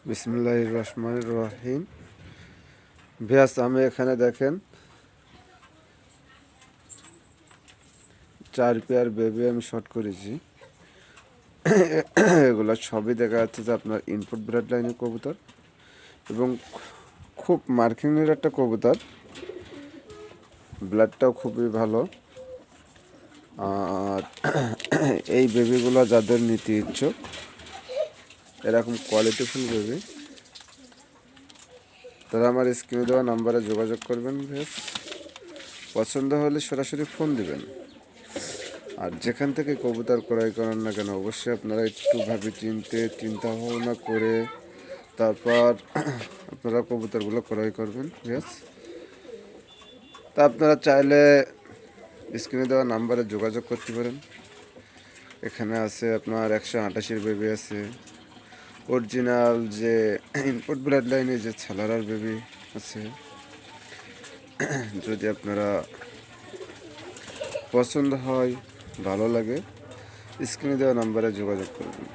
বিসমিল্লাহির রহমানির রহিম। ভিউয়ার্স, আমি এখানে দেখেন 4 পেয়ার বেবি আমি শর্ট করেছি। এগুলো সবই দেখা যাচ্ছে যে আপনার ইনপুট ব্লাড লাইনের কবুতর এবং খুব মার্কিংয়ের একটা কবুতর। ব্লাডটাও খুবই ভালো। আর এই বেবিগুলো যাদের নিতে ইচ্ছুক, এরকম কোয়ালিটিফুল বেবি, তারা আমার স্ক্রিনে দেওয়া নাম্বারে যোগাযোগ করবেন। ভিউয়ার্স, পছন্দ হলে সরাসরি ফোন দিবেন। আর যেখান থেকে কবুতর ক্রয় করেন না কেন, অবশ্যই আপনারা একটু চিন্তা ভাবনা করে তারপর আপনারা কবুতরগুলো ক্রয় করবেন। ভিউয়ার্স, তা আপনারা চাইলে স্ক্রিনে দেওয়া নাম্বারে যোগাযোগ করতে পারেন। এখানে আছে আপনার 188 বেবি আছে, অরিজিনাল যে ইনপুট ব্লাড লাইনে যে ছালারার বেবি আছে। যদি আপনারা পছন্দ হয়, ভালো লাগে, স্ক্রিনে দেওয়া নাম্বারে যোগাযোগ করবেন।